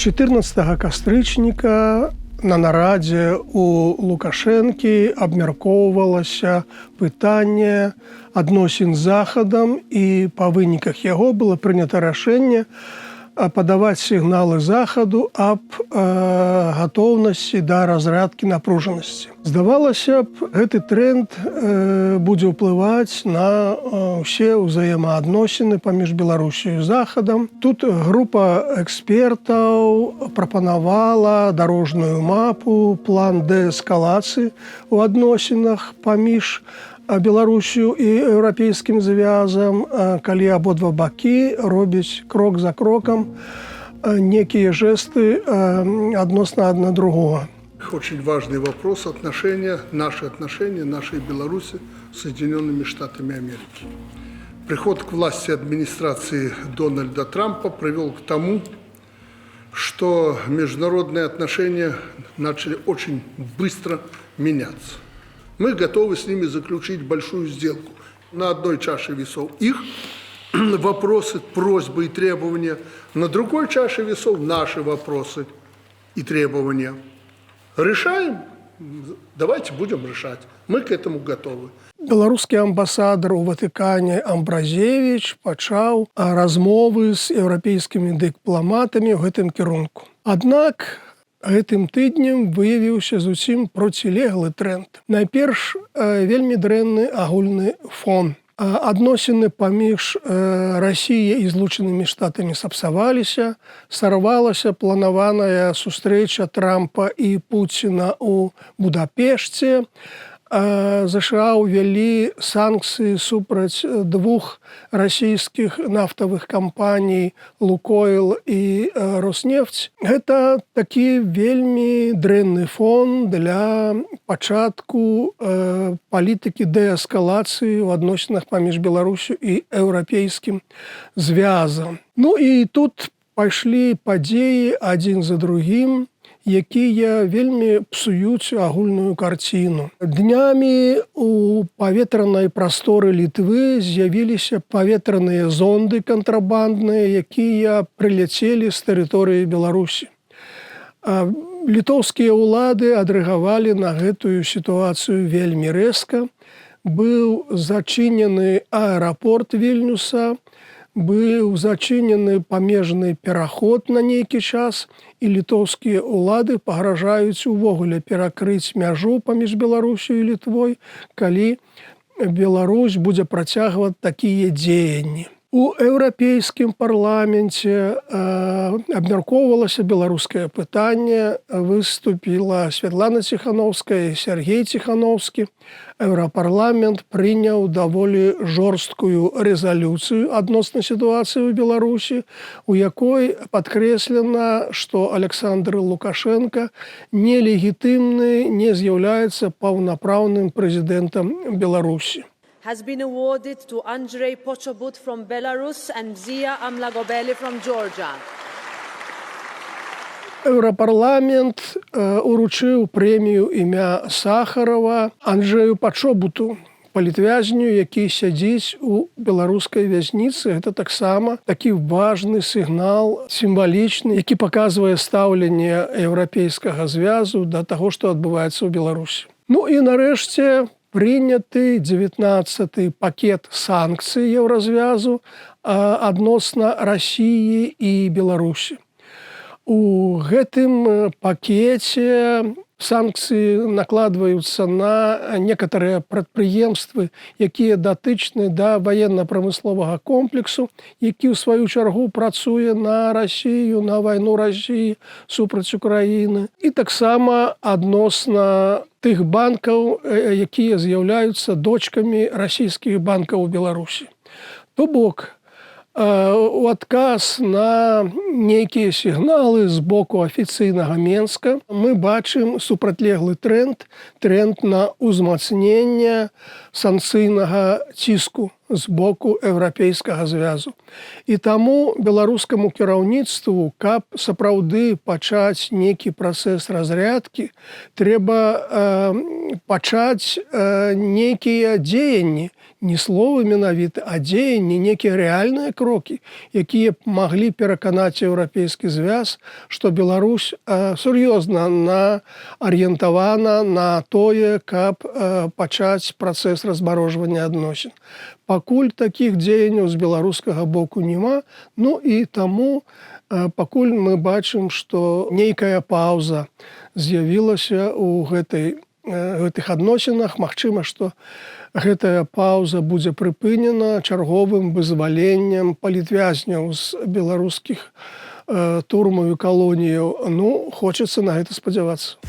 14 кастрычніка на нарадзе у Лукашэнкі абмяркоўвалася пытанне адносін з Захадам, і па выніках яго было прынята рашэнне падаваць сігналы Захаду аб гатоўнасці да разрядкі напружанасці. Здавалася б, гэты тренд будзе ўплываць на ўсе ўзаемаадносіны паміж Беларусію і Захадам. Тут група экспертаў прапанавала дарожную мапу, план дээскалацыі ў адносінах паміж Беларусію і еўрапейскім звязам, калі абодва бакі робяць крок за кроком некие жесты относно одно другого. Очень важный вопрос наши отношения нашей Беларуси с Соединенными Штатами Америки. Приход к власти администрации Дональда Трампа привел к тому, что международные отношения начали очень быстро меняться. Мы готовы с ними заключить большую сделку. На одной чаше весов их вопросы, просьбы и требования, на другой чаше весов наши вопросы и требования. Решаем? Давайте будем решать. Мы к этому готовы. Беларускі амбасадар у Ватыкане Амбразевіч пачаў размовы з еўрапейскімі дыпламатамі ў гэтым кірунку. Аднак гэтым тыднем выявіўся зусім процілеглы тренд. Найперш, вельмі дрэнны агульны фон. Адносіны паміж Расіяй і Злучанымі Штатамі сапсаваліся, сарвалася планаваная сустрэча Трампа і Пуціна ў Будапешце. ЗША ўвялі санкцыі супраць двух расійскіх нафтавых кампаній «Лукойл» і «Роснефть». Гэта такі вельмі дрэнны фон для пачатку палітыкі дээскалацыі ў адносінах паміж Беларусю і еўрапейскім звязам. Ну і тут пайшлі падзеі адзін за другім, якія вельмі псуюць агульную карціну. Днямі у паветранай прасторы Літвы з'явіліся паветраныя зонды кантрабандныя, якія прыляцелі з тэрыторыі Беларусі. Літоўскія ўлады адрэагавалі на гэтую сітуацыю вельмі рэзка. Быў зачынены аэрапорт Вільнюса, быў зачынены памежны пераход на нейкі час, і літоўскія ўлады пагражаюць увогуле перакрыць мяжу паміж Беларусю і Літвой, калі Беларусь будзе працягваць такія дзеянні. У еўрапейскім парламенце абмяркоўвалася беларускае пытанне, выступіла Святлана Ціхановская і Сергей Ціхановскі. Еўрапарламент прыняў даволі жорсткую рэзалюцыю адносна сітуацыі ў Беларусі, у якой падкрэслена, што Александр Лукашенко нелегітымны, не з'яўляецца паўнапраўным прэзідэнтам Беларусі. Has been awarded to Andrei Pochobut from Belarus and Zia Amlagobeli from Georgia. Еўрапарламент уручыў прэмію імя Сахарова Анджею Пачобуту, палітвязню, які сядзіць у беларускай вязніцы. Гэта таксама такі важны сігнал, сімвалічны, які паказвае стаўленне еўрапейскага звязу да таго, што адбываецца ў Беларусі. Ну і нарэшце прыняты 19-й пакет санкцый еўразвязу адносна Расіі і Беларусі. У гэтым пакеце санкцыі накладваюцца на некаторыя прадпрыемствы, якія датычны да ваенна-прамысловага комплексу, які ў сваю чаргу працуе на Расію, на вайну Расіі супраць Украіны. І таксама адносна тых банкаў, якія з'яўляюцца дочкамі расійскіх банкаў у Беларусі. То бок, у адказ на нейкія сігналы з боку афіцыйнага Менска мы бачым супрацьлеглы тренд на ўзмацненне санкцыйнага ціску з боку еўрапейскага звязу. І таму беларускаму кіраўніцтву, каб сапраўды пачаць нейкі працэс разрядкі, трэба пачаць нейкія дзеянні, не словы менавіта, а дзеянні, нейкія рэальныя крокі, якія б маглі пераканаць еўрапейскі звяз, што Беларусь сур'ёзна арыентавана на тое, каб пачаць працэс размарожвання адносін. Пакуль такіх дзеянняў з беларускага боку няма, ну і таму пакуль мы бачым, што нейкая паўза з'явілася ў гэтых адносінах. Магчыма, што гэтая паўза будзе прыпынена чарговым вызваленнем палітвязняў з беларускіх турмаў і калоніяў. Ну, хочацца на гэта спадзявацца.